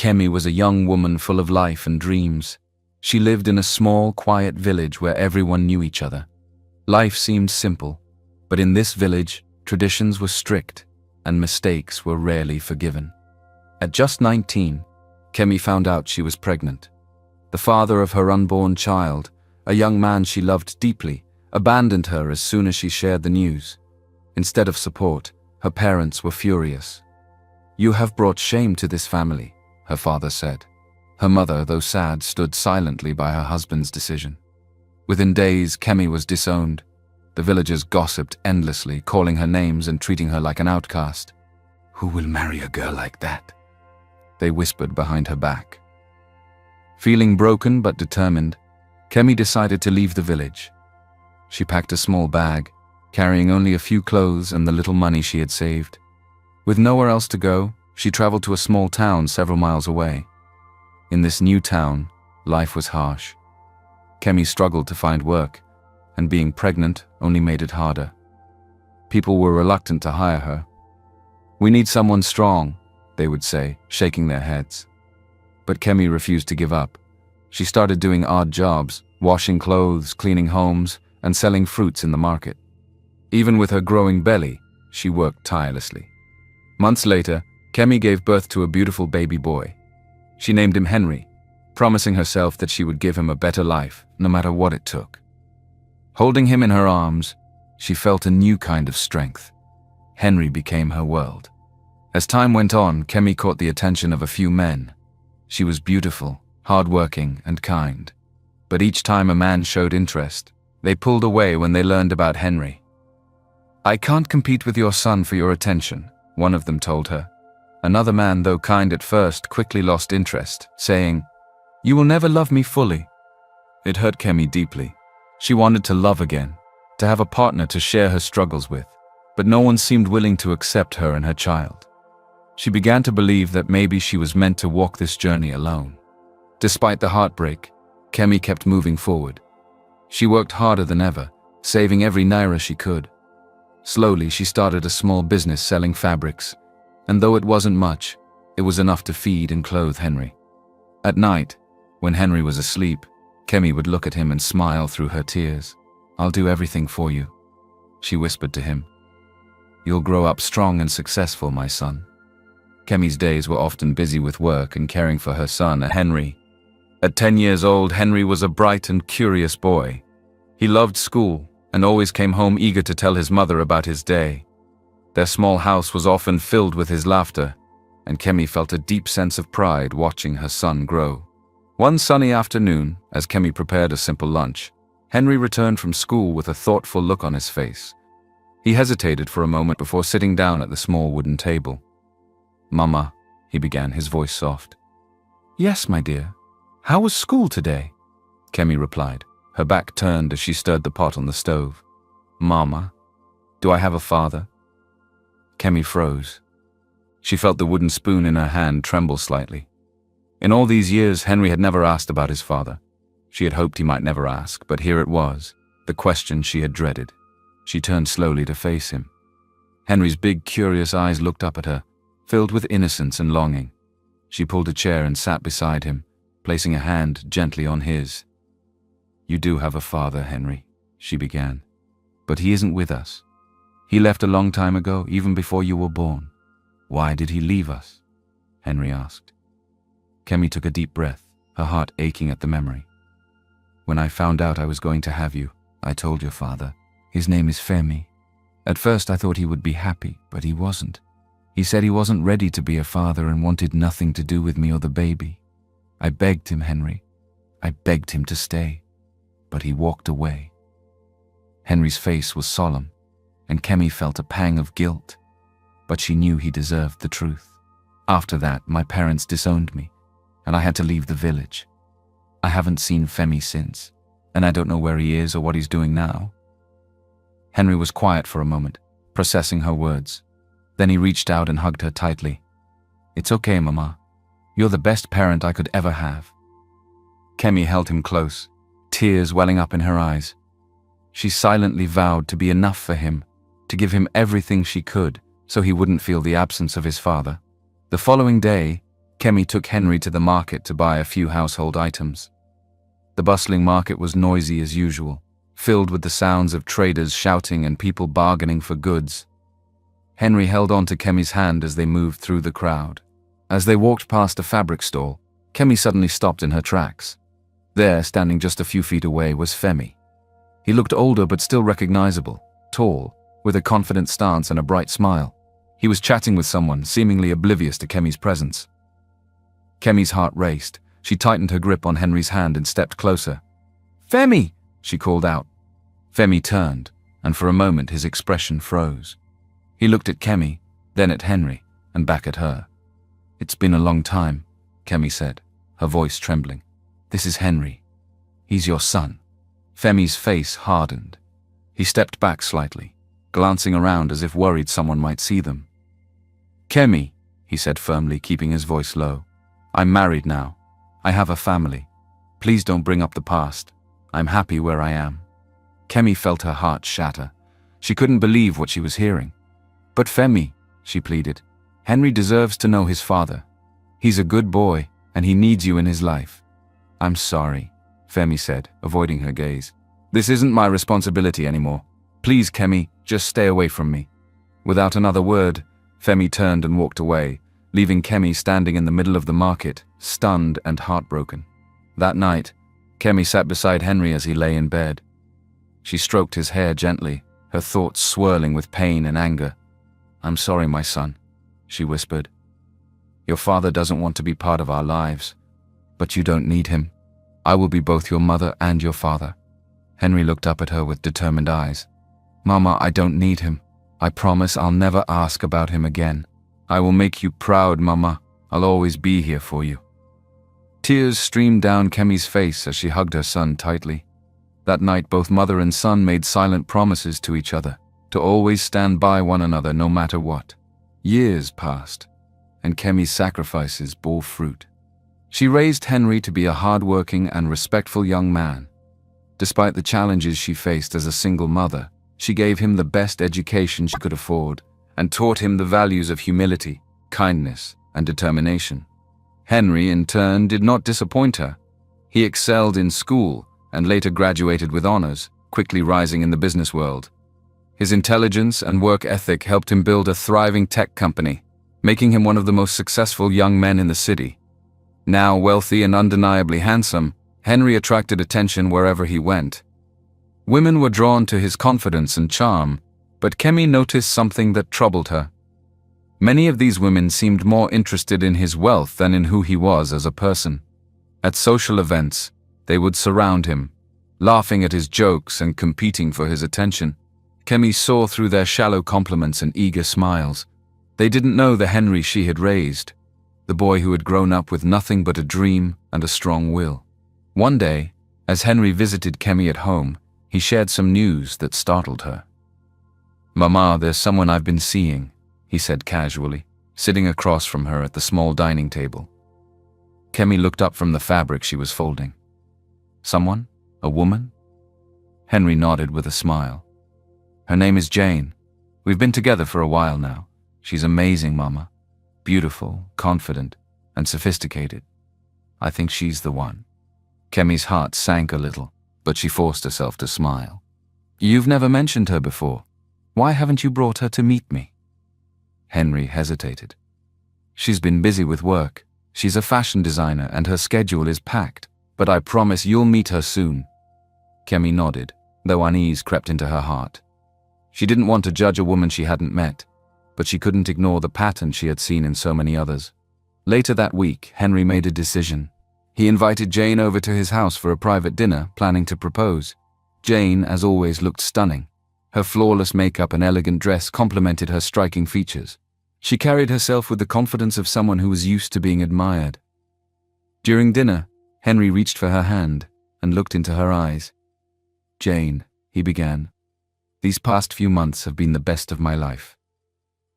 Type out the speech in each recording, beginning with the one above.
Kemi was a young woman full of life and dreams. She lived in a small, quiet village where everyone knew each other. Life seemed simple, but in this village, traditions were strict and mistakes were rarely forgiven. At just 19, Kemi found out she was pregnant. The father of her unborn child, a young man she loved deeply, abandoned her as soon as she shared the news. Instead of support, her parents were furious. "You have brought shame to this family," her father said. Her mother, though sad, stood silently by her husband's decision. Within days, Kemi was disowned. The villagers gossiped endlessly, calling her names and treating her like an outcast. "Who will marry a girl like that?" they whispered behind her back. Feeling broken but determined, Kemi decided to leave the village. She packed a small bag, carrying only a few clothes and the little money she had saved. With nowhere else to go, she traveled to a small town several miles away. In this new town, life was harsh. Kemi struggled to find work, and being pregnant only made it harder. People were reluctant to hire her. "We need someone strong," they would say, shaking their heads. But Kemi refused to give up. She started doing odd jobs, washing clothes, cleaning homes, and selling fruits in the market. Even with her growing belly, she worked tirelessly. Months later, Kemi gave birth to a beautiful baby boy. She named him Henry, promising herself that she would give him a better life, no matter what it took. Holding him in her arms, she felt a new kind of strength. Henry became her world. As time went on, Kemi caught the attention of a few men. She was beautiful, hardworking, and kind. But each time a man showed interest, they pulled away when they learned about Henry. "I can't compete with your son for your attention," one of them told her. Another man, though kind at first, quickly lost interest, saying, "You will never love me fully." It hurt Kemi deeply. She wanted to love again, to have a partner to share her struggles with, but no one seemed willing to accept her and her child. She began to believe that maybe she was meant to walk this journey alone. Despite the heartbreak, Kemi kept moving forward. She worked harder than ever, saving every naira she could. Slowly, she started a small business selling fabrics, and though it wasn't much, it was enough to feed and clothe Henry. At night, when Henry was asleep, Kemi would look at him and smile through her tears. "I'll do everything for you," she whispered to him. "You'll grow up strong and successful, my son." Kemi's days were often busy with work and caring for her son, Henry. At 10 years old, Henry was a bright and curious boy. He loved school and always came home eager to tell his mother about his day. Their small house was often filled with his laughter, and Kemi felt a deep sense of pride watching her son grow. One sunny afternoon, as Kemi prepared a simple lunch, Henry returned from school with a thoughtful look on his face. He hesitated for a moment before sitting down at the small wooden table. "Mama," he began, his voice soft. "Yes, my dear. How was school today?" Kemi replied, her back turned as she stirred the pot on the stove. "Mama, do I have a father?" Kemi froze. She felt the wooden spoon in her hand tremble slightly. In all these years, Henry had never asked about his father. She had hoped he might never ask, but here it was, the question she had dreaded. She turned slowly to face him. Henry's big, curious eyes looked up at her, filled with innocence and longing. She pulled a chair and sat beside him, placing a hand gently on his. "You do have a father, Henry," she began, "but he isn't with us. He left a long time ago, even before you were born." "Why did he leave us?" Henry asked. Kemi took a deep breath, her heart aching at the memory. "When I found out I was going to have you, I told your father. His name is Femi. At first I thought he would be happy, but he wasn't. He said he wasn't ready to be a father and wanted nothing to do with me or the baby. I begged him, Henry. I begged him to stay, but he walked away." Henry's face was solemn, and Kemi felt a pang of guilt, but she knew he deserved the truth. "After that, my parents disowned me, and I had to leave the village. I haven't seen Femi since, and I don't know where he is or what he's doing now." Henry was quiet for a moment, processing her words. Then he reached out and hugged her tightly. "It's okay, Mama. You're the best parent I could ever have." Kemi held him close, tears welling up in her eyes. She silently vowed to be enough for him, to give him everything she could so he wouldn't feel the absence of his father. The following day, Kemi took Henry to the market to buy a few household items. The bustling market was noisy as usual, filled with the sounds of traders shouting and people bargaining for goods. Henry held on to Kemi's hand as they moved through the crowd. As they walked past a fabric stall, Kemi suddenly stopped in her tracks. There, standing just a few feet away, was Femi. He looked older but still recognizable, tall, with a confident stance and a bright smile. He was chatting with someone, seemingly oblivious to Kemi's presence. Kemi's heart raced. She tightened her grip on Henry's hand and stepped closer. "Femi!" she called out. Femi turned, and for a moment his expression froze. He looked at Kemi, then at Henry, and back at her. "It's been a long time," Kemi said, her voice trembling. "This is Henry. He's your son." Femi's face hardened. He stepped back slightly, glancing around as if worried someone might see them. "Kemi," he said firmly, keeping his voice low. "I'm married now. I have a family. Please don't bring up the past. I'm happy where I am." Kemi felt her heart shatter. She couldn't believe what she was hearing. "But Femi," she pleaded, "Henry deserves to know his father. He's a good boy, and he needs you in his life." "I'm sorry," Femi said, avoiding her gaze. "This isn't my responsibility anymore. Please, Kemi, just stay away from me." Without another word, Femi turned and walked away, leaving Kemi standing in the middle of the market, stunned and heartbroken. That night, Kemi sat beside Henry as he lay in bed. She stroked his hair gently, her thoughts swirling with pain and anger. "I'm sorry, my son," she whispered. "Your father doesn't want to be part of our lives, but you don't need him. I will be both your mother and your father." Henry looked up at her with determined eyes. "Mama, I don't need him. I promise I'll never ask about him again. I will make you proud, Mama. I'll always be here for you." Tears streamed down Kemi's face as she hugged her son tightly. That night, both mother and son made silent promises to each other, to always stand by one another no matter what. Years passed, and Kemi's sacrifices bore fruit. She raised Henry to be a hardworking and respectful young man. Despite the challenges she faced as a single mother, she gave him the best education she could afford and taught him the values of humility, kindness, and determination. Henry, in turn, did not disappoint her. He excelled in school and later graduated with honors, quickly rising in the business world. His intelligence and work ethic helped him build a thriving tech company, making him one of the most successful young men in the city. Now wealthy and undeniably handsome, Henry attracted attention wherever he went. Women were drawn to his confidence and charm, but Kemi noticed something that troubled her. Many of these women seemed more interested in his wealth than in who he was as a person. At social events, they would surround him, laughing at his jokes and competing for his attention. Kemi saw through their shallow compliments and eager smiles. They didn't know the Henry she had raised, the boy who had grown up with nothing but a dream and a strong will. One day, as Henry visited Kemi at home, he shared some news that startled her. "Mama, there's someone I've been seeing," he said casually, sitting across from her at the small dining table. Kemi looked up from the fabric she was folding. "Someone? A woman?" Henry nodded with a smile. "Her name is Jane. We've been together for a while now. She's amazing, Mama. Beautiful, confident, and sophisticated. I think she's the one." Kemi's heart sank a little, but she forced herself to smile. "You've never mentioned her before. Why haven't you brought her to meet me?" Henry hesitated. "She's been busy with work. She's a fashion designer and her schedule is packed, but I promise you'll meet her soon." Kemi nodded, though unease crept into her heart. She didn't want to judge a woman she hadn't met, but she couldn't ignore the pattern she had seen in so many others. Later that week, Henry made a decision. He invited Jane over to his house for a private dinner, planning to propose. Jane, as always, looked stunning. Her flawless makeup and elegant dress complemented her striking features. She carried herself with the confidence of someone who was used to being admired. During dinner, Henry reached for her hand and looked into her eyes. "Jane," he began, "these past few months have been the best of my life.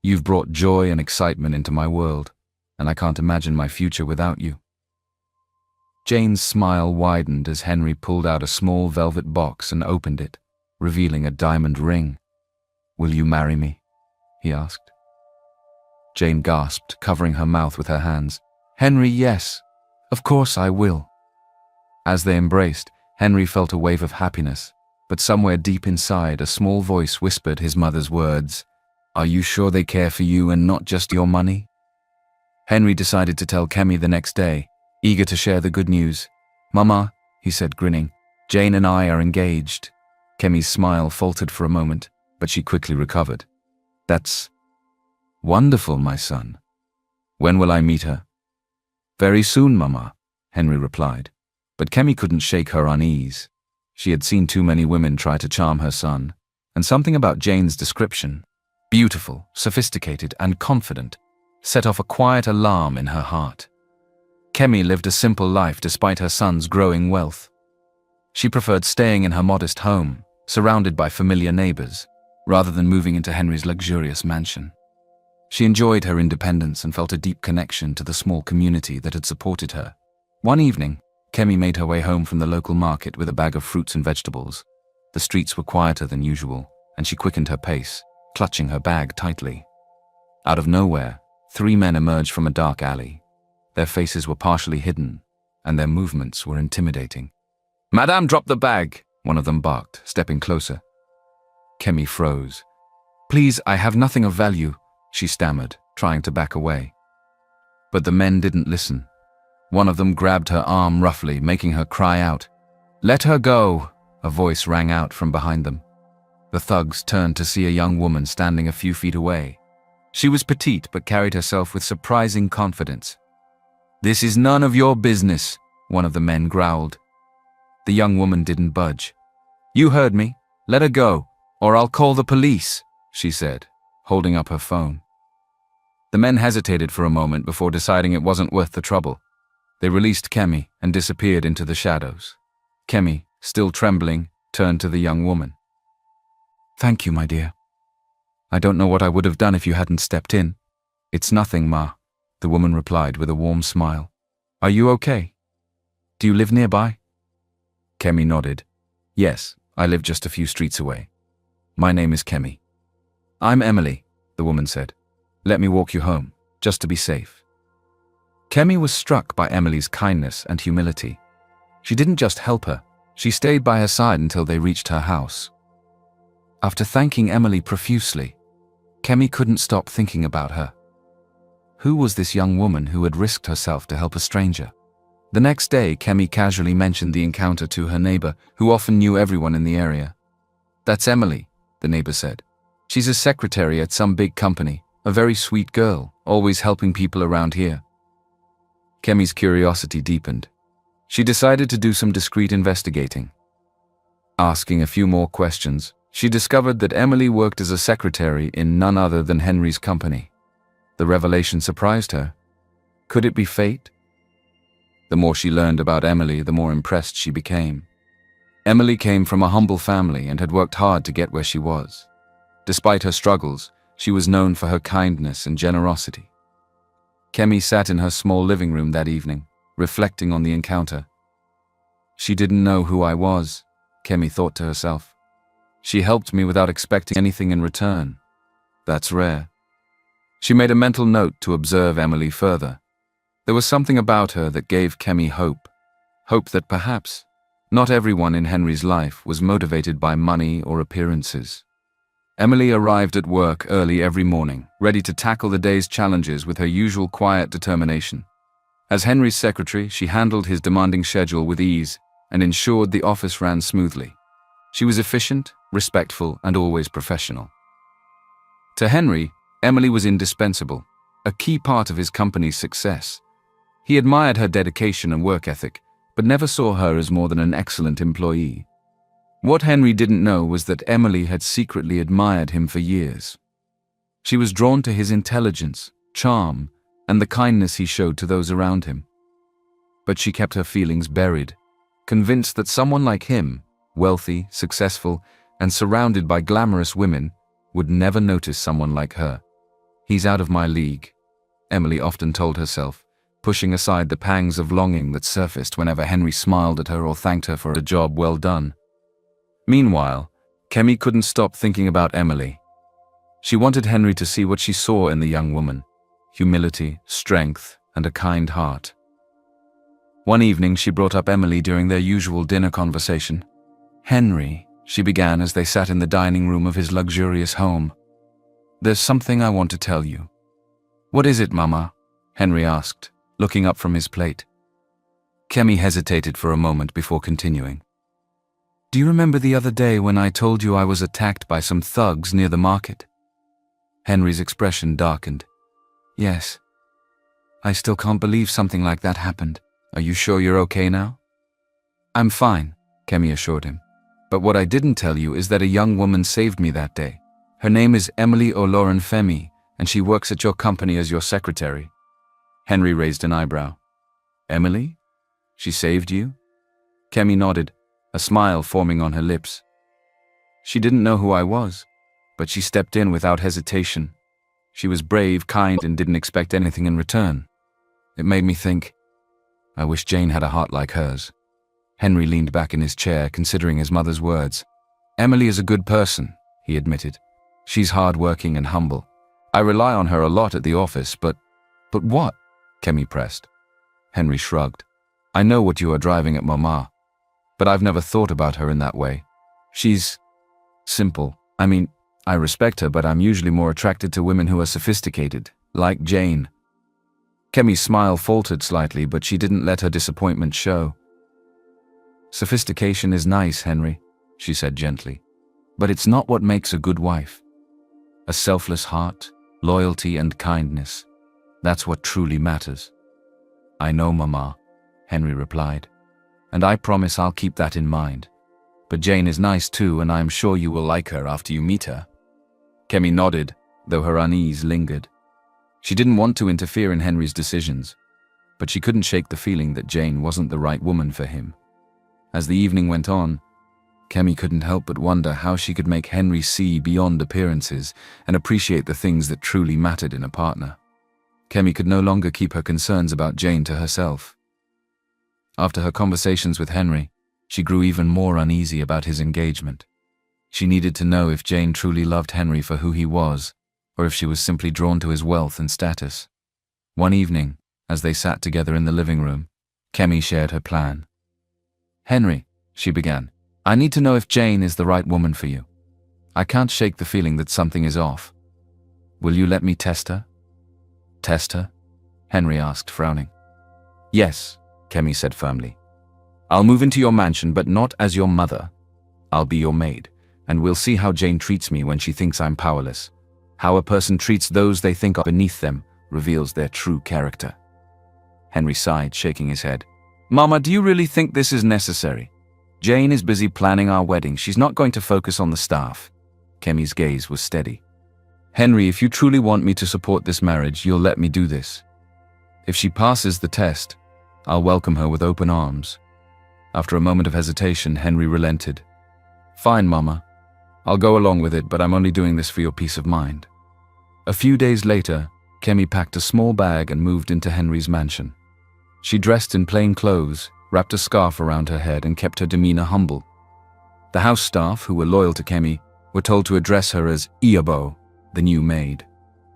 You've brought joy and excitement into my world, and I can't imagine my future without you." Jane's smile widened as Henry pulled out a small velvet box and opened it, revealing a diamond ring. "Will you marry me?" he asked. Jane gasped, covering her mouth with her hands. "Henry, yes. Of course I will." As they embraced, Henry felt a wave of happiness, but somewhere deep inside, a small voice whispered his mother's words, "Are you sure they care for you and not just your money?" Henry decided to tell Kemi the next day, eager to share the good news. "Mama," he said, grinning, "Jane and I are engaged." Kemi's smile faltered for a moment, but she quickly recovered. "That's wonderful, my son. When will I meet her?" "Very soon, Mama," Henry replied. But Kemi couldn't shake her unease. She had seen too many women try to charm her son, and something about Jane's description, beautiful, sophisticated, and confident, set off a quiet alarm in her heart. Kemi lived a simple life despite her son's growing wealth. She preferred staying in her modest home, surrounded by familiar neighbors, rather than moving into Henry's luxurious mansion. She enjoyed her independence and felt a deep connection to the small community that had supported her. One evening, Kemi made her way home from the local market with a bag of fruits and vegetables. The streets were quieter than usual, and she quickened her pace, clutching her bag tightly. Out of nowhere, 3 men emerged from a dark alley. Their faces were partially hidden, and their movements were intimidating. "Madame, drop the bag," one of them barked, stepping closer. Kemi froze. "Please, I have nothing of value," she stammered, trying to back away. But the men didn't listen. One of them grabbed her arm roughly, making her cry out. "Let her go," a voice rang out from behind them. The thugs turned to see a young woman standing a few feet away. She was petite but carried herself with surprising confidence. "This is none of your business," one of the men growled. The young woman didn't budge. "You heard me. Let her go, or I'll call the police," she said, holding up her phone. The men hesitated for a moment before deciding it wasn't worth the trouble. They released Kemi and disappeared into the shadows. Kemi, still trembling, turned to the young woman. "Thank you, my dear. I don't know what I would have done if you hadn't stepped in." "It's nothing, Ma," the woman replied with a warm smile. "Are you okay? Do you live nearby?" Kemi nodded. "Yes, I live just a few streets away. My name is Kemi." "I'm Emily," the woman said. "Let me walk you home, just to be safe." Kemi was struck by Emily's kindness and humility. She didn't just help her, she stayed by her side until they reached her house. After thanking Emily profusely, Kemi couldn't stop thinking about her. Who was this young woman who had risked herself to help a stranger? The next day, Kemi casually mentioned the encounter to her neighbor, who often knew everyone in the area. "That's Emily," the neighbor said. "She's a secretary at some big company, a very sweet girl, always helping people around here." Kemi's curiosity deepened. She decided to do some discreet investigating. Asking a few more questions, she discovered that Emily worked as a secretary in none other than Henry's company. The revelation surprised her. Could it be fate? The more she learned about Emily, the more impressed she became. Emily came from a humble family and had worked hard to get where she was. Despite her struggles, she was known for her kindness and generosity. Kemi sat in her small living room that evening, reflecting on the encounter. "She didn't know who I was," Kemi thought to herself. "She helped me without expecting anything in return. That's rare." She made a mental note to observe Emily further. There was something about her that gave Kemi hope. Hope that perhaps not everyone in Henry's life was motivated by money or appearances. Emily arrived at work early every morning, ready to tackle the day's challenges with her usual quiet determination. As Henry's secretary, she handled his demanding schedule with ease and ensured the office ran smoothly. She was efficient, respectful, and always professional. To Henry, Emily was indispensable, a key part of his company's success. He admired her dedication and work ethic, but never saw her as more than an excellent employee. What Henry didn't know was that Emily had secretly admired him for years. She was drawn to his intelligence, charm, and the kindness he showed to those around him. But she kept her feelings buried, convinced that someone like him, wealthy, successful, and surrounded by glamorous women, would never notice someone like her. "He's out of my league," Emily often told herself, pushing aside the pangs of longing that surfaced whenever Henry smiled at her or thanked her for a job well done. Meanwhile, Kemi couldn't stop thinking about Emily. She wanted Henry to see what she saw in the young woman: humility, strength, and a kind heart. One evening, she brought up Emily during their usual dinner conversation. "Henry," she began as they sat in the dining room of his luxurious home, "there's something I want to tell you." "What is it, Mama?" Henry asked, looking up from his plate. Kemi hesitated for a moment before continuing. "Do you remember the other day when I told you I was attacked by some thugs near the market?" Henry's expression darkened. "Yes. I still can't believe something like that happened. Are you sure you're okay now?" "I'm fine," Kemi assured him. "But what I didn't tell you is that a young woman saved me that day. Her name is Emily Femi, and she works at your company as your secretary." Henry raised an eyebrow. "Emily? She saved you?" Kemi nodded, a smile forming on her lips. "She didn't know who I was, but she stepped in without hesitation. She was brave, kind, and didn't expect anything in return. It made me think, I wish Jane had a heart like hers." Henry leaned back in his chair, considering his mother's words. "Emily is a good person," he admitted. "She's hardworking and humble. I rely on her a lot at the office, but what?" Kemi pressed. Henry shrugged. "I know what you are driving at, Mama, but I've never thought about her in that way. She's simple. I mean, I respect her, but I'm usually more attracted to women who are sophisticated, like Jane." Kemi's smile faltered slightly, but she didn't let her disappointment show. "Sophistication is nice, Henry," she said gently, "but it's not what makes a good wife. A selfless heart, loyalty, and kindness. That's what truly matters." "I know, Mama," Henry replied, "and I promise I'll keep that in mind. But Jane is nice too, and I'm sure you will like her after you meet her." Kemi nodded, though her unease lingered. She didn't want to interfere in Henry's decisions, but she couldn't shake the feeling that Jane wasn't the right woman for him. As the evening went on, Kemi couldn't help but wonder how she could make Henry see beyond appearances and appreciate the things that truly mattered in a partner. Kemi could no longer keep her concerns about Jane to herself. After her conversations with Henry, she grew even more uneasy about his engagement. She needed to know if Jane truly loved Henry for who he was, or if she was simply drawn to his wealth and status. One evening, as they sat together in the living room, Kemi shared her plan. "Henry," she began, "I need to know if Jane is the right woman for you. I can't shake the feeling that something is off. Will you let me test her?" "Test her?" Henry asked, frowning. "Yes," Kemi said firmly. "I'll move into your mansion, but not as your mother. I'll be your maid, and we'll see how Jane treats me when she thinks I'm powerless. How a person treats those they think are beneath them reveals their true character." Henry sighed, shaking his head. "Mama, do you really think this is necessary? Jane is busy planning our wedding. She's not going to focus on the staff." Kemi's gaze was steady. "Henry, if you truly want me to support this marriage, you'll let me do this. If she passes the test, I'll welcome her with open arms." After a moment of hesitation, Henry relented. "Fine, Mama. I'll go along with it, but I'm only doing this for your peace of mind." A few days later, Kemi packed a small bag and moved into Henry's mansion. She dressed in plain clothes, wrapped a scarf around her head, and kept her demeanor humble. The house staff, who were loyal to Kemi, were told to address her as Iyabo, the new maid.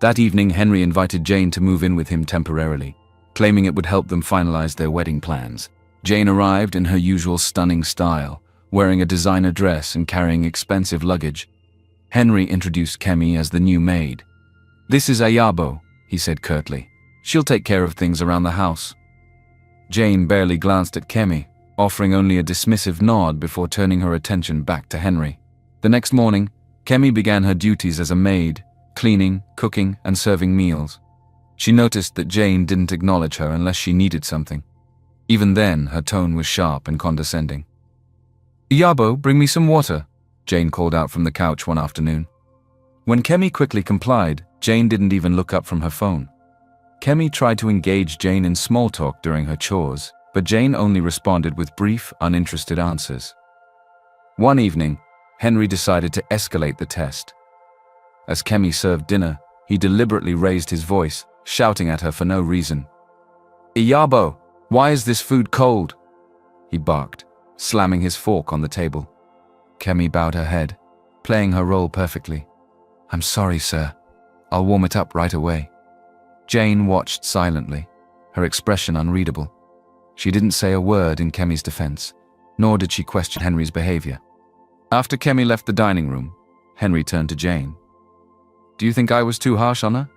That evening, Henry invited Jane to move in with him temporarily, claiming it would help them finalize their wedding plans. Jane arrived in her usual stunning style, wearing a designer dress and carrying expensive luggage. Henry introduced Kemi as the new maid. "This is Iyabo," he said curtly. "She'll take care of things around the house." Jane barely glanced at Kemi, offering only a dismissive nod before turning her attention back to Henry. The next morning, Kemi began her duties as a maid, cleaning, cooking, and serving meals. She noticed that Jane didn't acknowledge her unless she needed something. Even then, her tone was sharp and condescending. "Iyabo, bring me some water," Jane called out from the couch one afternoon. When Kemi quickly complied, Jane didn't even look up from her phone. Kemi tried to engage Jane in small talk during her chores, but Jane only responded with brief, uninterested answers. One evening, Henry decided to escalate the test. As Kemi served dinner, he deliberately raised his voice, shouting at her for no reason. "Iyabo, why is this food cold?" he barked, slamming his fork on the table. Kemi bowed her head, playing her role perfectly. "I'm sorry, sir. I'll warm it up right away." Jane watched silently, her expression unreadable. She didn't say a word in Kemi's defense, nor did she question Henry's behavior. After Kemi left the dining room, Henry turned to Jane. "Do you think I was too harsh on her?"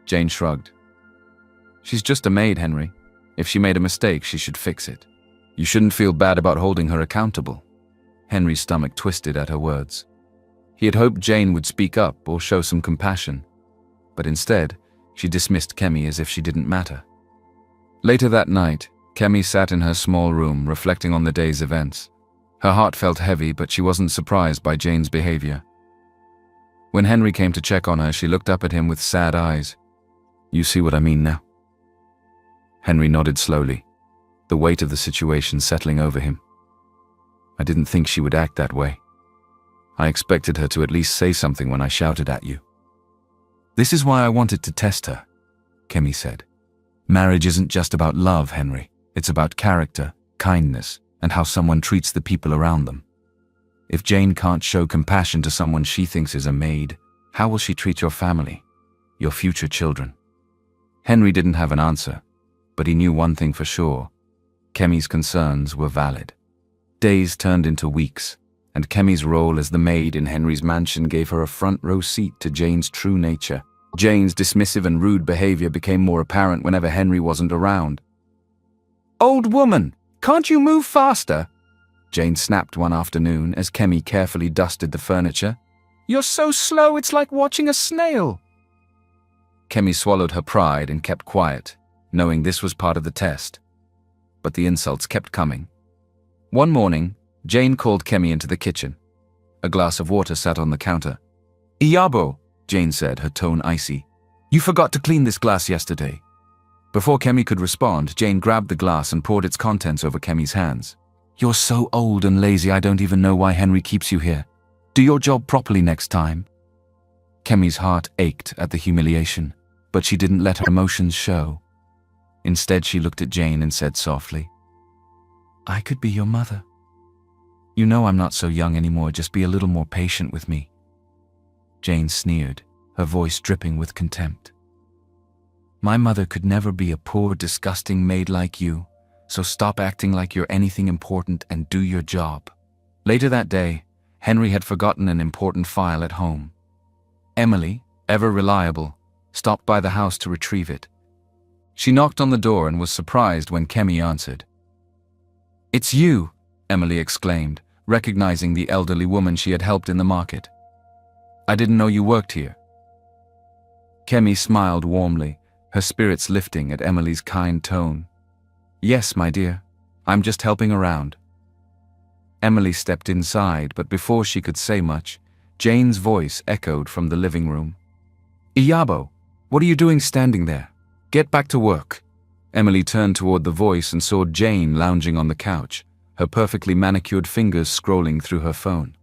Jane shrugged. "She's just a maid, Henry. If she made a mistake, she should fix it. You shouldn't feel bad about holding her accountable." Henry's stomach twisted at her words. He had hoped Jane would speak up or show some compassion, but instead, she dismissed Kemi as if she didn't matter. Later that night, Kemi sat in her small room reflecting on the day's events. Her heart felt heavy, but she wasn't surprised by Jane's behavior. When Henry came to check on her, she looked up at him with sad eyes. "You see what I mean now?" Henry nodded slowly, the weight of the situation settling over him. "I didn't think she would act that way. I expected her to at least say something when I shouted at you." "This is why I wanted to test her," Kemi said. "Marriage isn't just about love, Henry. It's about character, kindness, and how someone treats the people around them. If Jane can't show compassion to someone she thinks is a maid, how will she treat your family, your future children?" Henry didn't have an answer, but he knew one thing for sure. Kemi's concerns were valid. Days turned into weeks, and Kemi's role as the maid in Henry's mansion gave her a front-row seat to Jane's true nature. Jane's dismissive and rude behavior became more apparent whenever Henry wasn't around. "Old woman, can't you move faster?" Jane snapped one afternoon as Kemi carefully dusted the furniture. "You're so slow, it's like watching a snail." Kemi swallowed her pride and kept quiet, knowing this was part of the test. But the insults kept coming. One morning, Jane called Kemi into the kitchen. A glass of water sat on the counter. "Iyabo," Jane said, her tone icy. "You forgot to clean this glass yesterday." Before Kemi could respond, Jane grabbed the glass and poured its contents over Kemi's hands. "You're so old and lazy, I don't even know why Henry keeps you here. Do your job properly next time." Kemi's heart ached at the humiliation, but she didn't let her emotions show. Instead, she looked at Jane and said softly, "I could be your mother. You know I'm not so young anymore, just be a little more patient with me." Jane sneered, her voice dripping with contempt. "My mother could never be a poor, disgusting maid like you, so stop acting like you're anything important and do your job." Later that day, Henry had forgotten an important file at home. Emily, ever reliable, stopped by the house to retrieve it. She knocked on the door and was surprised when Kemi answered. "It's you," Emily exclaimed, recognizing the elderly woman she had helped in the market. "I didn't know you worked here." Kemi smiled warmly, her spirits lifting at Emily's kind tone. "Yes, my dear. I'm just helping around." Emily stepped inside, but before she could say much, Jane's voice echoed from the living room. "Iyabo, what are you doing standing there? Get back to work." Emily turned toward the voice and saw Jane lounging on the couch, her perfectly manicured fingers scrolling through her phone.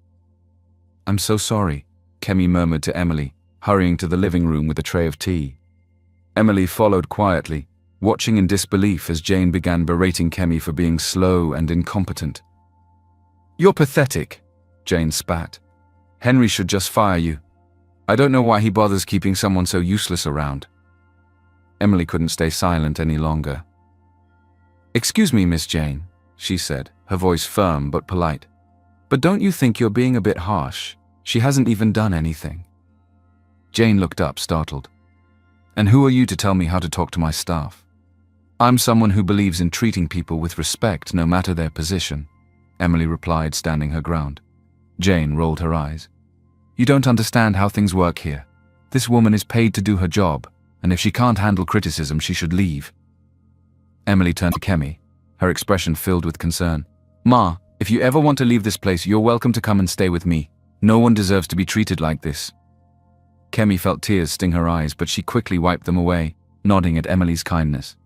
"I'm so sorry," Kemi murmured to Emily, hurrying to the living room with a tray of tea. Emily followed quietly, watching in disbelief as Jane began berating Kemi for being slow and incompetent. "You're pathetic," Jane spat. "Henry should just fire you. I don't know why he bothers keeping someone so useless around." Emily couldn't stay silent any longer. "Excuse me, Miss Jane," she said, her voice firm but polite. "But don't you think you're being a bit harsh? She hasn't even done anything." Jane looked up, startled. "And who are you to tell me how to talk to my staff? I'm someone who believes in treating people with respect no matter their position," Emily replied, standing her ground. Jane rolled her eyes. "You don't understand how things work here. This woman is paid to do her job, and if she can't handle criticism, she should leave." Emily turned to Kemi, her expression filled with concern. "Ma, if you ever want to leave this place, you're welcome to come and stay with me. No one deserves to be treated like this." Kemi felt tears sting her eyes, but she quickly wiped them away, nodding at Emily's kindness.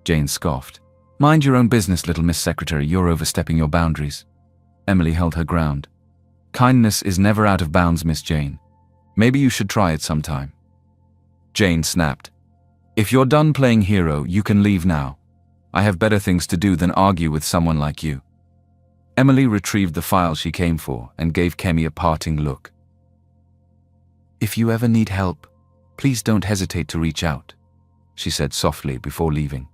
Jane scoffed. "Mind your own business, little Miss Secretary, you're overstepping your boundaries." Emily held her ground. "Kindness is never out of bounds, Miss Jane. Maybe you should try it sometime." Jane snapped. "If you're done playing hero, you can leave now. I have better things to do than argue with someone like you." Emily retrieved the file she came for and gave Kemi a parting look. "If you ever need help, please don't hesitate to reach out. she said softly before leaving.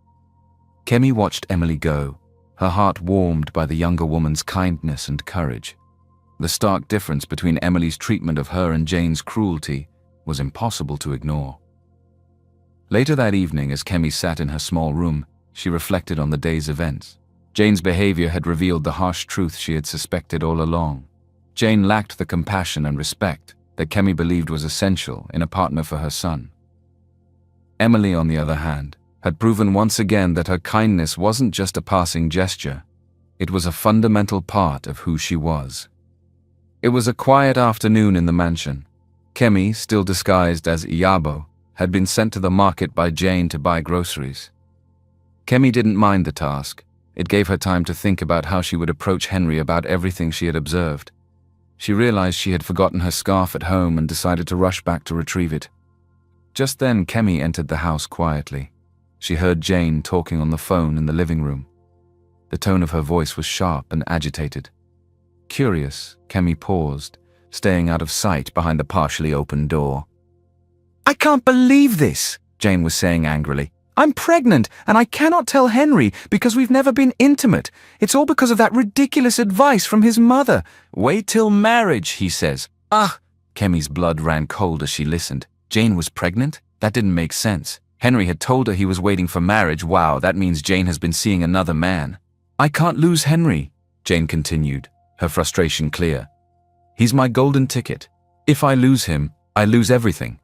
Kemi watched Emily go, her heart warmed by the younger woman's kindness and courage. The stark difference between Emily's treatment of her and Jane's cruelty was impossible to ignore. Later that evening, as Kemi sat in her small room, she reflected on the day's events. Jane's behavior had revealed the harsh truth she had suspected all along. Jane lacked the compassion and respect that Kemi believed was essential in a partner for her son. Emily, on the other hand, had proven once again that her kindness wasn't just a passing gesture. It was a fundamental part of who she was. It was a quiet afternoon in the mansion. Kemi, still disguised as Iyabo, had been sent to the market by Jane to buy groceries. Kemi didn't mind the task. It gave her time to think about how she would approach Henry about everything she had observed. She realized she had forgotten her scarf at home and decided to rush back to retrieve it. Just then, Kemi entered the house quietly. She heard Jane talking on the phone in the living room. The tone of her voice was sharp and agitated. Curious, Kemi paused, staying out of sight behind the partially open door. "I can't believe this," Jane was saying angrily. "I'm pregnant, and I cannot tell Henry because we've never been intimate. It's all because of that ridiculous advice from his mother. Wait till marriage, he says." Kemi's blood ran cold as she listened. Jane was pregnant? That didn't make sense. Henry had told her he was waiting for marriage. Wow, that means Jane has been seeing another man. "I can't lose Henry," Jane continued, her frustration clear. "He's my golden ticket. If I lose him, I lose everything."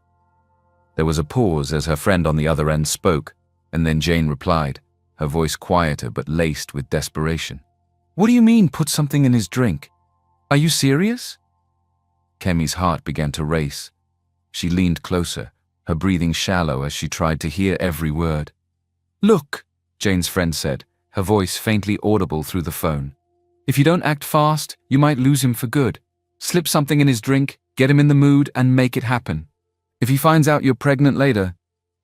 There was a pause as her friend on the other end spoke, and then Jane replied, her voice quieter but laced with desperation. "What do you mean, put something in his drink? Are you serious?" Kemi's heart began to race. She leaned closer, her breathing shallow as she tried to hear every word. "Look," Jane's friend said, her voice faintly audible through the phone. "If you don't act fast, you might lose him for good. Slip something in his drink, get him in the mood, and make it happen. If he finds out you're pregnant later,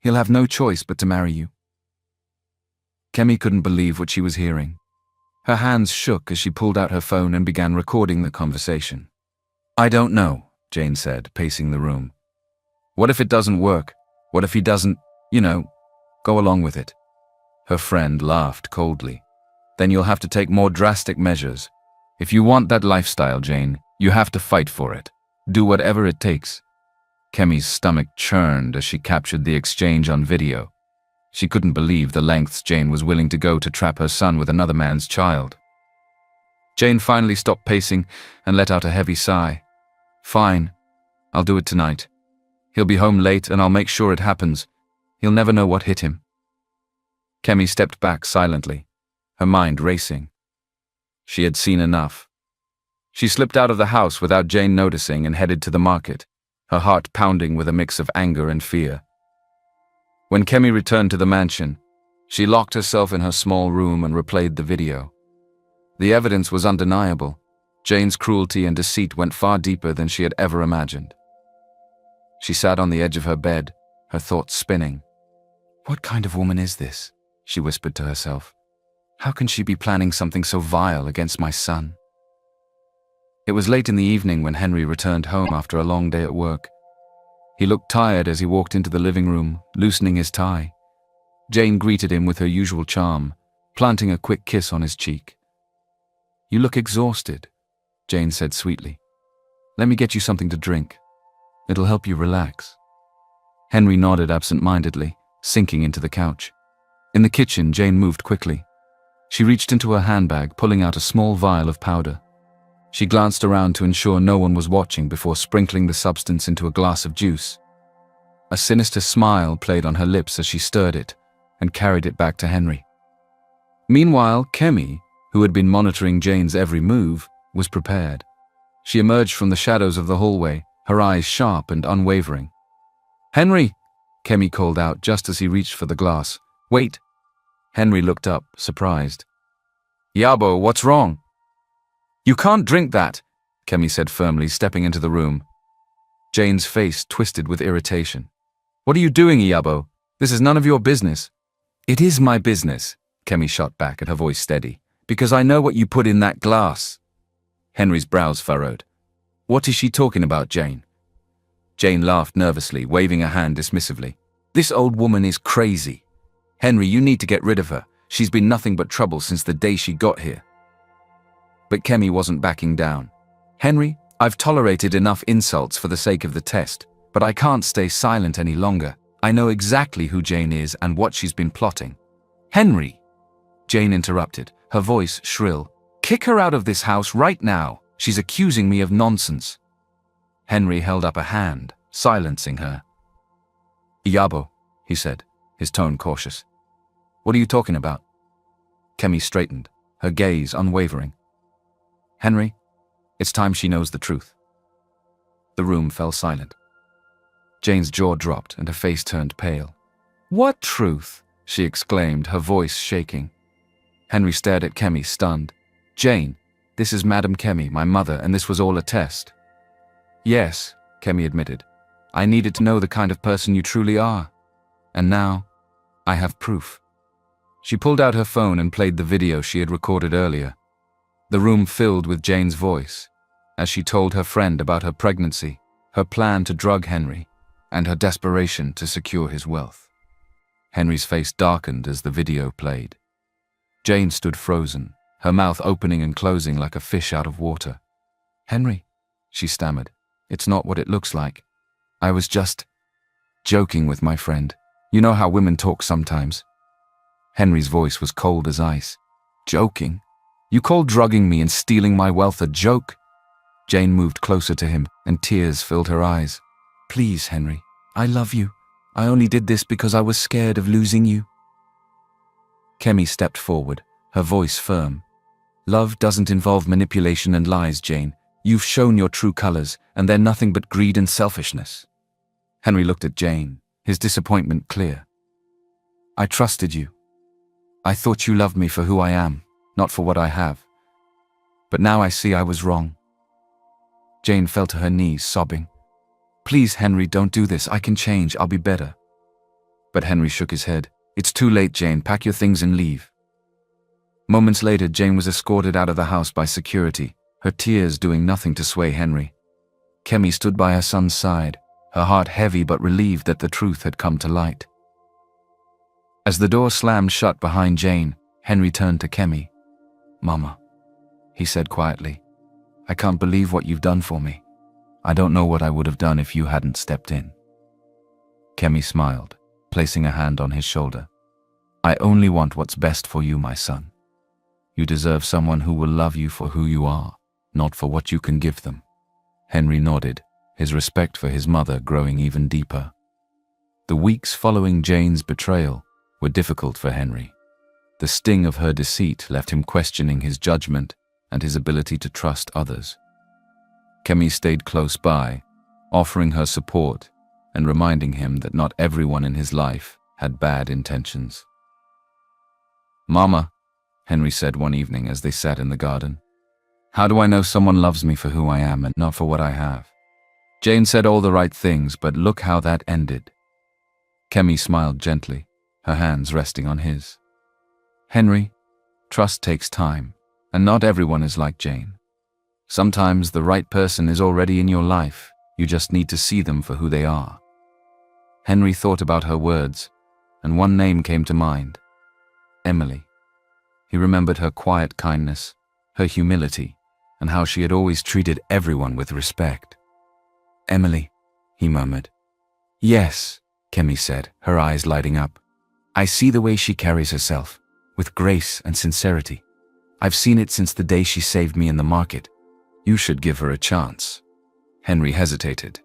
he'll have no choice but to marry you." Kemi couldn't believe what she was hearing. Her hands shook as she pulled out her phone and began recording the conversation. "I don't know," Jane said, pacing the room. "What if it doesn't work? What if he doesn't, go along with it?" Her friend laughed coldly. "Then you'll have to take more drastic measures. If you want that lifestyle, Jane, you have to fight for it. Do whatever it takes." Kemi's stomach churned as she captured the exchange on video. She couldn't believe the lengths Jane was willing to go to trap her son with another man's child. Jane finally stopped pacing and let out a heavy sigh. "Fine, I'll do it tonight. He'll be home late and I'll make sure it happens. He'll never know what hit him." Kemi stepped back silently, her mind racing. She had seen enough. She slipped out of the house without Jane noticing and headed to the market, her heart pounding with a mix of anger and fear. When Kemi returned to the mansion, she locked herself in her small room and replayed the video. The evidence was undeniable. Jane's cruelty and deceit went far deeper than she had ever imagined. She sat on the edge of her bed, her thoughts spinning. "What kind of woman is this?" she whispered to herself. "How can she be planning something so vile against my son?" It was late in the evening when Henry returned home after a long day at work. He looked tired as he walked into the living room, loosening his tie. Jane greeted him with her usual charm, planting a quick kiss on his cheek. "You look exhausted," Jane said sweetly. "Let me get you something to drink. It'll help you relax." Henry nodded absent-mindedly, sinking into the couch. In the kitchen, Jane moved quickly. She reached into her handbag, pulling out a small vial of powder. She glanced around to ensure no one was watching before sprinkling the substance into a glass of juice. A sinister smile played on her lips as she stirred it and carried it back to Henry. Meanwhile, Kemi, who had been monitoring Jane's every move, was prepared. She emerged from the shadows of the hallway, her eyes sharp and unwavering. "Henry!" Kemi called out just as he reached for the glass. "Wait!" Henry looked up, surprised. "Yabo, what's wrong?" "You can't drink that," Kemi said firmly, stepping into the room. Jane's face twisted with irritation. "What are you doing, Yabo? This is none of your business." "It is my business," Kemi shot back, her voice steady, "because I know what you put in that glass." Henry's brows furrowed. "What is she talking about, Jane?" Jane laughed nervously, waving a hand dismissively. This old woman is crazy. Henry, you need to get rid of her. She's been nothing but trouble since the day she got here. But Kemi wasn't backing down. Henry, I've tolerated enough insults for the sake of the test, but I can't stay silent any longer. I know exactly who Jane is and what she's been plotting. Henry! Jane interrupted, her voice shrill. Kick her out of this house right now. She's accusing me of nonsense. Henry held up a hand, silencing her. Iyabo, he said, his tone cautious. What are you talking about? Kemi straightened, her gaze unwavering. Henry, it's time she knows the truth. The room fell silent. Jane's jaw dropped and her face turned pale. What truth? She exclaimed, her voice shaking. Henry stared at Kemi, stunned. Jane, this is Madam Kemi, my mother, and this was all a test. Yes, Kemi admitted. I needed to know the kind of person you truly are. And now, I have proof. She pulled out her phone and played the video she had recorded earlier. The room filled with Jane's voice, as she told her friend about her pregnancy, her plan to drug Henry, and her desperation to secure his wealth. Henry's face darkened as the video played. Jane stood frozen, her mouth opening and closing like a fish out of water. Henry, she stammered, it's not what it looks like. I was just joking with my friend. You know how women talk sometimes. Henry's voice was cold as ice. Joking? You call drugging me and stealing my wealth a joke? Jane moved closer to him, and tears filled her eyes. Please, Henry, I love you. I only did this because I was scared of losing you. Kemi stepped forward, her voice firm. Love doesn't involve manipulation and lies, Jane. You've shown your true colors, and they're nothing but greed and selfishness. Henry looked at Jane, his disappointment clear. I trusted you. I thought you loved me for who I am, not for what I have. But now I see I was wrong. Jane fell to her knees, sobbing. Please, Henry, don't do this. I can change. I'll be better. But Henry shook his head. It's too late, Jane. Pack your things and leave. Moments later, Jane was escorted out of the house by security, her tears doing nothing to sway Henry. Kemi stood by her son's side, her heart heavy but relieved that the truth had come to light. As the door slammed shut behind Jane, Henry turned to Kemi. Mama, he said quietly, I can't believe what you've done for me. I don't know what I would have done if you hadn't stepped in. Kemi smiled, placing a hand on his shoulder. I only want what's best for you, my son. You deserve someone who will love you for who you are, not for what you can give them. Henry nodded, his respect for his mother growing even deeper. The weeks following Jane's betrayal were difficult for Henry. The sting of her deceit left him questioning his judgment and his ability to trust others. Kemi stayed close by, offering her support and reminding him that not everyone in his life had bad intentions. Mama, Henry said one evening as they sat in the garden, how do I know someone loves me for who I am and not for what I have? Jane said all the right things, but look how that ended. Kemi smiled gently, her hands resting on his. Henry, trust takes time, and not everyone is like Jane. Sometimes the right person is already in your life, you just need to see them for who they are. Henry thought about her words, and one name came to mind. Emily. He remembered her quiet kindness, her humility, and how she had always treated everyone with respect. Emily, he murmured. Yes, Kemi said, her eyes lighting up. I see the way she carries herself, with grace and sincerity. I've seen it since the day she saved me in the market. You should give her a chance. Henry hesitated.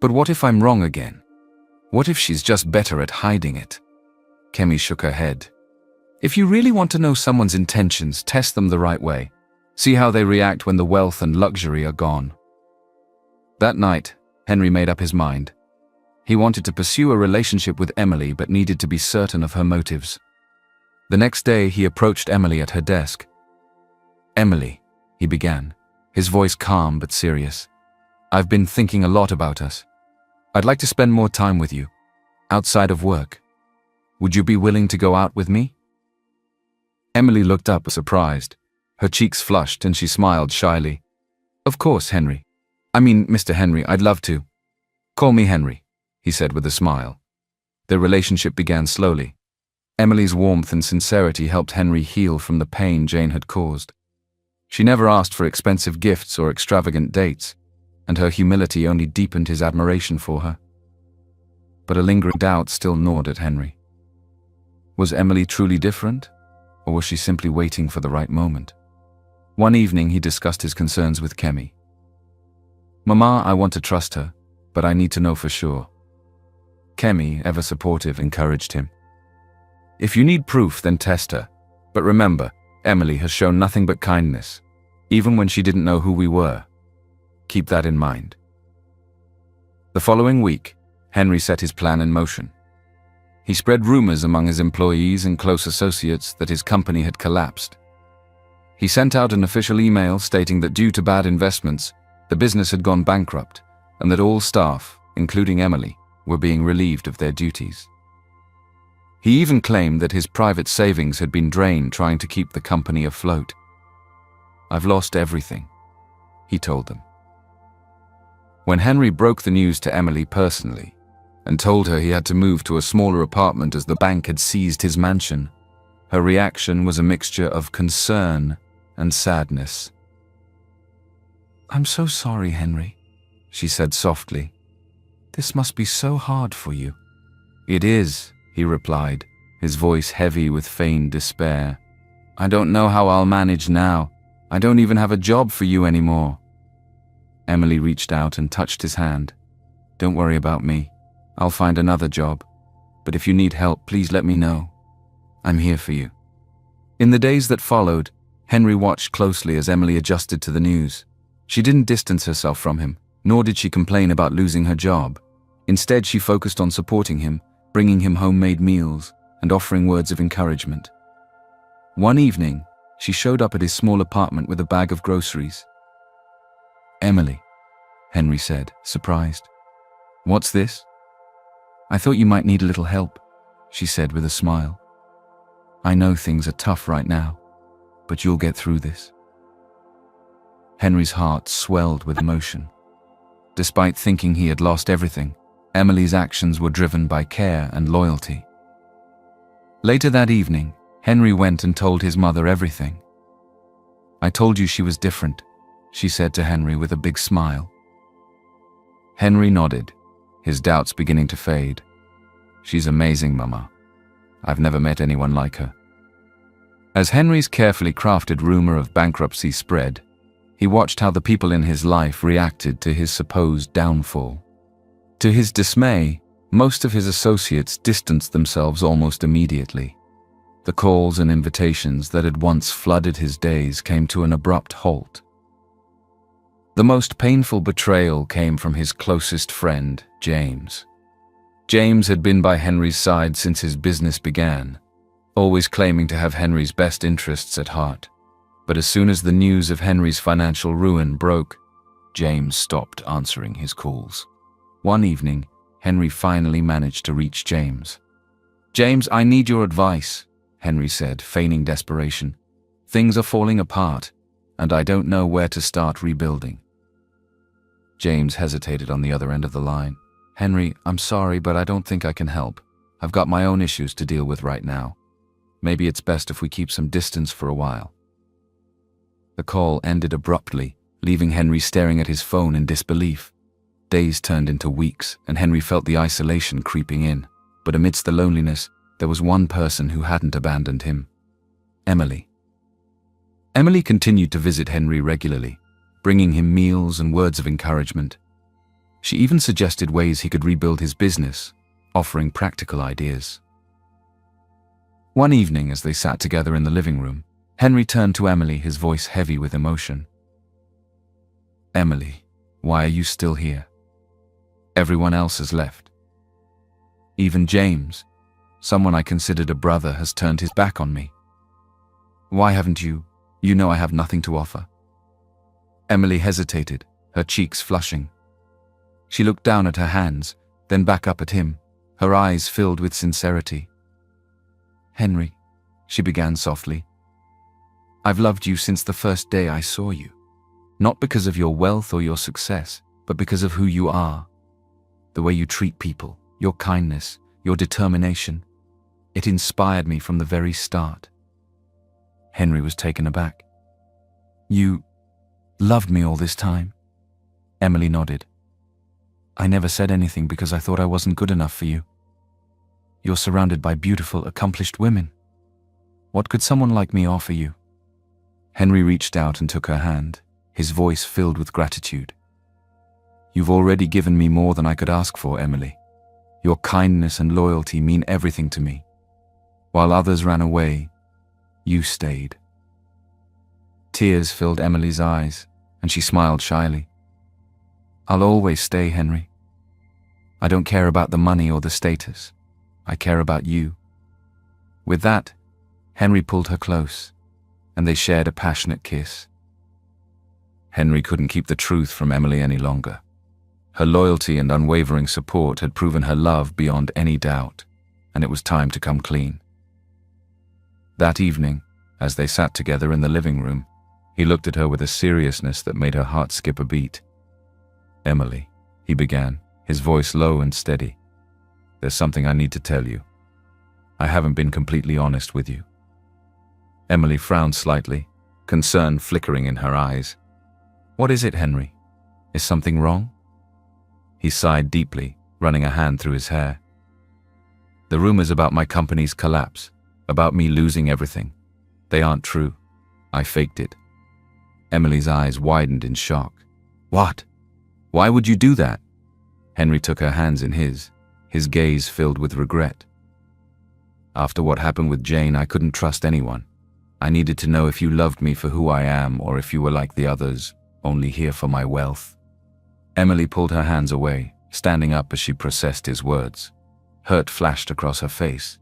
But what if I'm wrong again? What if she's just better at hiding it? Kemi shook her head. If you really want to know someone's intentions, test them the right way. See how they react when the wealth and luxury are gone. That night, Henry made up his mind. He wanted to pursue a relationship with Emily but needed to be certain of her motives. The next day, he approached Emily at her desk. Emily, he began, his voice calm but serious. I've been thinking a lot about us. I'd like to spend more time with you, outside of work. Would you be willing to go out with me? Emily looked up surprised. Her cheeks flushed and she smiled shyly. Of course, Henry. Mr. Henry, I'd love to. Call me Henry, he said with a smile. Their relationship began slowly. Emily's warmth and sincerity helped Henry heal from the pain Jane had caused. She never asked for expensive gifts or extravagant dates, and her humility only deepened his admiration for her. But a lingering doubt still gnawed at Henry. Was Emily truly different, or was she simply waiting for the right moment? One evening he discussed his concerns with Kemi. "Mama, I want to trust her, but I need to know for sure." Kemi, ever supportive, encouraged him. "If you need proof, then test her. But remember, Emily has shown nothing but kindness, even when she didn't know who we were. Keep that in mind." The following week, Henry set his plan in motion. He spread rumors among his employees and close associates that his company had collapsed. He sent out an official email stating that due to bad investments, the business had gone bankrupt, and that all staff, including Emily, were being relieved of their duties. He even claimed that his private savings had been drained trying to keep the company afloat. "I've lost everything," he told them. When Henry broke the news to Emily personally and told her he had to move to a smaller apartment as the bank had seized his mansion, her reaction was a mixture of concern and sadness. "I'm so sorry, Henry," she said softly. "This must be so hard for you." "It is," he replied, his voice heavy with feigned despair. "I don't know how I'll manage now. I don't even have a job for you anymore." Emily reached out and touched his hand. "Don't worry about me. I'll find another job. But if you need help, please let me know. I'm here for you." In the days that followed, Henry watched closely as Emily adjusted to the news. She didn't distance herself from him, nor did she complain about losing her job. Instead, she focused on supporting him, bringing him homemade meals, and offering words of encouragement. One evening, she showed up at his small apartment with a bag of groceries. "Emily," Henry said, surprised. "What's this?" "I thought you might need a little help," she said with a smile. "I know things are tough right now, but you'll get through this." Henry's heart swelled with emotion. Despite thinking he had lost everything, Emily's actions were driven by care and loyalty. Later that evening, Henry went and told his mother everything. "I told you she was different," she said to Henry with a big smile. Henry nodded, his doubts beginning to fade. "She's amazing, Mama. I've never met anyone like her." As Henry's carefully crafted rumor of bankruptcy spread, he watched how the people in his life reacted to his supposed downfall. To his dismay, most of his associates distanced themselves almost immediately. The calls and invitations that had once flooded his days came to an abrupt halt. The most painful betrayal came from his closest friend, James. James had been by Henry's side since his business began, always claiming to have Henry's best interests at heart. But as soon as the news of Henry's financial ruin broke, James stopped answering his calls. One evening, Henry finally managed to reach James. "James, I need your advice," Henry said, feigning desperation. "Things are falling apart, and I don't know where to start rebuilding." James hesitated on the other end of the line. "Henry, I'm sorry, but I don't think I can help. I've got my own issues to deal with right now. Maybe it's best if we keep some distance for a while." The call ended abruptly, leaving Henry staring at his phone in disbelief. Days turned into weeks, and Henry felt the isolation creeping in. But amidst the loneliness, there was one person who hadn't abandoned him: Emily. Emily continued to visit Henry regularly, bringing him meals and words of encouragement. She even suggested ways he could rebuild his business, offering practical ideas. One evening, as they sat together in the living room, Henry turned to Emily, his voice heavy with emotion. "Emily, why are you still here? Everyone else has left. Even James, someone I considered a brother, has turned his back on me. Why haven't you? You know I have nothing to offer." Emily hesitated, her cheeks flushing. She looked down at her hands, then back up at him, her eyes filled with sincerity. "Henry," she began softly, "I've loved you since the first day I saw you. Not because of your wealth or your success, but because of who you are. The way you treat people, your kindness, your determination. It inspired me from the very start." Henry was taken aback. "You loved me all this time?" Emily nodded. "I never said anything because I thought I wasn't good enough for you. You're surrounded by beautiful, accomplished women. What could someone like me offer you?" Henry reached out and took her hand, his voice filled with gratitude. "You've already given me more than I could ask for, Emily. Your kindness and loyalty mean everything to me. While others ran away, you stayed." Tears filled Emily's eyes, and she smiled shyly. "I'll always stay, Henry. I don't care about the money or the status. I care about you." With that, Henry pulled her close, and they shared a passionate kiss. Henry couldn't keep the truth from Emily any longer. Her loyalty and unwavering support had proven her love beyond any doubt, and it was time to come clean. That evening, as they sat together in the living room, he looked at her with a seriousness that made her heart skip a beat. "Emily," he began, his voice low and steady, "there's something I need to tell you. I haven't been completely honest with you." Emily frowned slightly, concern flickering in her eyes. "What is it, Henry? Is something wrong?" He sighed deeply, running a hand through his hair. "The rumors about my company's collapse, about me losing everything, they aren't true. I faked it." Emily's eyes widened in shock. "What? Why would you do that?" Henry took her hands in his gaze filled with regret. "After what happened with Jane, I couldn't trust anyone. I needed to know if you loved me for who I am or if you were like the others, only here for my wealth." Emily pulled her hands away, standing up as she processed his words. Hurt flashed across her face.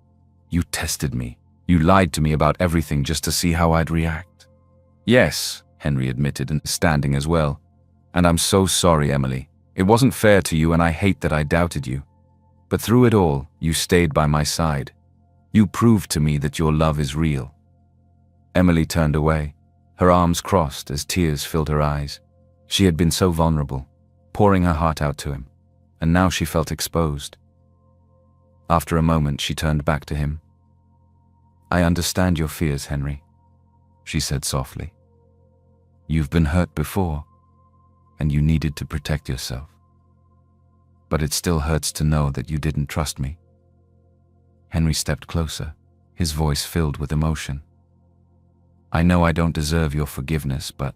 "You tested me. You lied to me about everything just to see how I'd react." "Yes," Henry admitted, and standing as well. "And I'm so sorry, Emily. It wasn't fair to you, and I hate that I doubted you. But through it all, you stayed by my side. You proved to me that your love is real." Emily turned away, her arms crossed as tears filled her eyes. She had been so vulnerable, pouring her heart out to him, and now she felt exposed. After a moment, she turned back to him. "I understand your fears, Henry," she said softly. "You've been hurt before, and you needed to protect yourself. But it still hurts to know that you didn't trust me." Henry stepped closer, his voice filled with emotion. "I know I don't deserve your forgiveness, but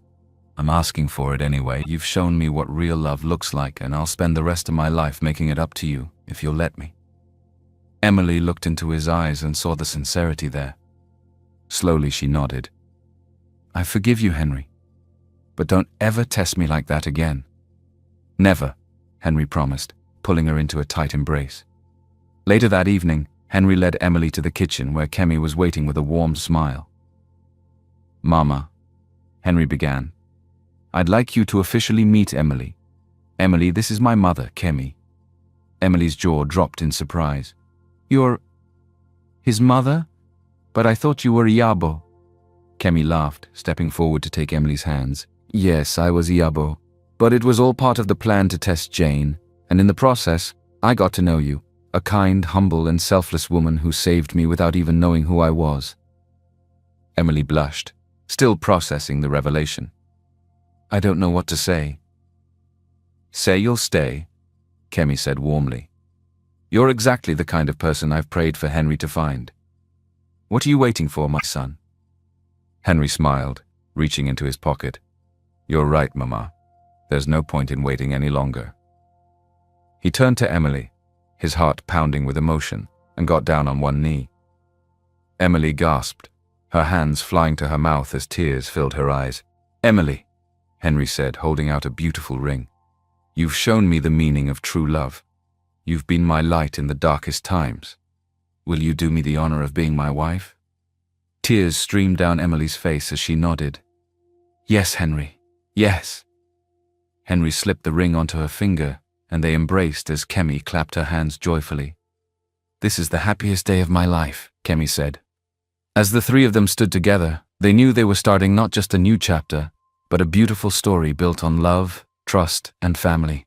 I'm asking for it anyway. You've shown me what real love looks like, and I'll spend the rest of my life making it up to you, if you'll let me." Emily looked into his eyes and saw the sincerity there. Slowly she nodded. "I forgive you, Henry. But don't ever test me like that again." "Never," Henry promised, pulling her into a tight embrace. Later that evening, Henry led Emily to the kitchen where Kemi was waiting with a warm smile. "Mama," Henry began, "I'd like you to officially meet Emily. Emily, this is my mother, Kemi." Emily's jaw dropped in surprise. "You're his mother? But I thought you were Iyabo." Kemi laughed, stepping forward to take Emily's hands. "Yes, I was Iyabo, but it was all part of the plan to test Jane, and in the process, I got to know you, a kind, humble, and selfless woman who saved me without even knowing who I was." Emily blushed, still processing the revelation. "I don't know what to say." "Say you'll stay," Kemi said warmly. "You're exactly the kind of person I've prayed for Henry to find. What are you waiting for, my son?" Henry smiled, reaching into his pocket. "You're right, Mama. There's no point in waiting any longer." He turned to Emily, his heart pounding with emotion, and got down on one knee. Emily gasped, her hands flying to her mouth as tears filled her eyes. "Emily," Henry said, holding out a beautiful ring. "You've shown me the meaning of true love. You've been my light in the darkest times. Will you do me the honor of being my wife?" Tears streamed down Emily's face as she nodded. "Yes, Henry. Yes." Henry slipped the ring onto her finger, and they embraced as Kemi clapped her hands joyfully. "This is the happiest day of my life," Kemi said. As the three of them stood together, they knew they were starting not just a new chapter, but a beautiful story built on love, trust, and family.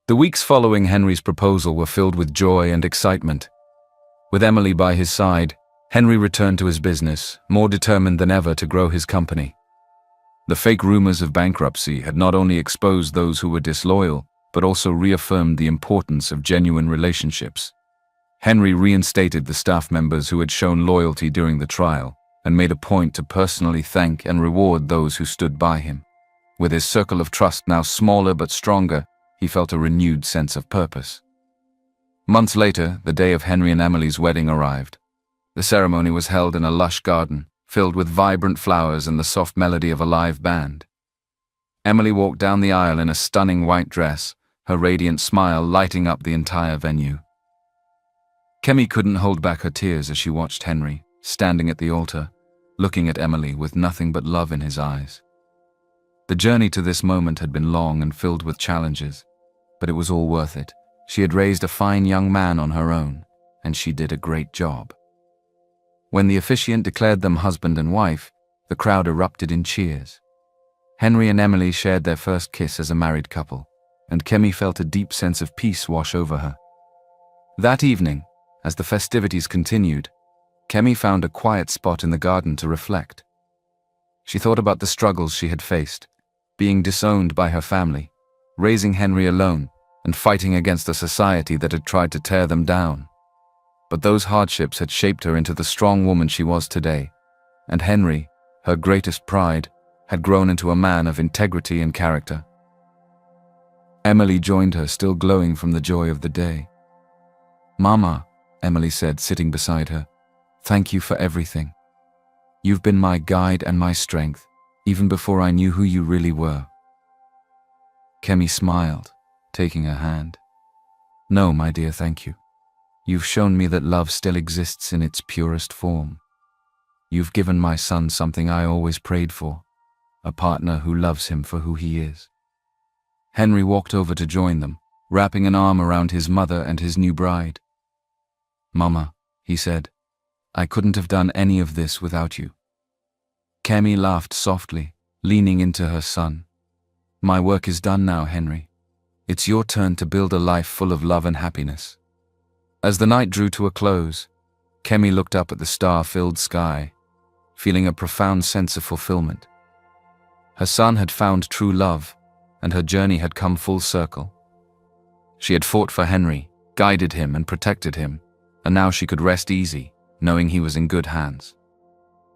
The weeks following Henry's proposal were filled with joy and excitement. With Emily by his side, Henry returned to his business, more determined than ever to grow his company. The fake rumors of bankruptcy had not only exposed those who were disloyal, but also reaffirmed the importance of genuine relationships. Henry reinstated the staff members who had shown loyalty during the trial, and made a point to personally thank and reward those who stood by him. With his circle of trust now smaller but stronger, he felt a renewed sense of purpose. Months later, the day of Henry and Emily's wedding arrived. The ceremony was held in a lush garden, filled with vibrant flowers and the soft melody of a live band. Emily walked down the aisle in a stunning white dress, her radiant smile lighting up the entire venue. Kemi couldn't hold back her tears as she watched Henry, standing at the altar, looking at Emily with nothing but love in his eyes. The journey to this moment had been long and filled with challenges, but it was all worth it. She had raised a fine young man on her own, and she did a great job. When the officiant declared them husband and wife, the crowd erupted in cheers. Henry and Emily shared their first kiss as a married couple, and Kemi felt a deep sense of peace wash over her. That evening, as the festivities continued, Kemi found a quiet spot in the garden to reflect. She thought about the struggles she had faced, being disowned by her family, raising Henry alone, and fighting against a society that had tried to tear them down. But those hardships had shaped her into the strong woman she was today, and Henry, her greatest pride, had grown into a man of integrity and character. Emily joined her, still glowing from the joy of the day. "Mama," Emily said, sitting beside her, "thank you for everything. You've been my guide and my strength, even before I knew who you really were." Kemi smiled, taking her hand. "No, my dear, thank you. You've shown me that love still exists in its purest form. You've given my son something I always prayed for, a partner who loves him for who he is." Henry walked over to join them, wrapping an arm around his mother and his new bride. "Mama," he said, "I couldn't have done any of this without you." Kemi laughed softly, leaning into her son. "My work is done now, Henry. It's your turn to build a life full of love and happiness." As the night drew to a close, Kemi looked up at the star-filled sky, feeling a profound sense of fulfillment. Her son had found true love, and her journey had come full circle. She had fought for Henry, guided him and protected him, and now she could rest easy, knowing he was in good hands.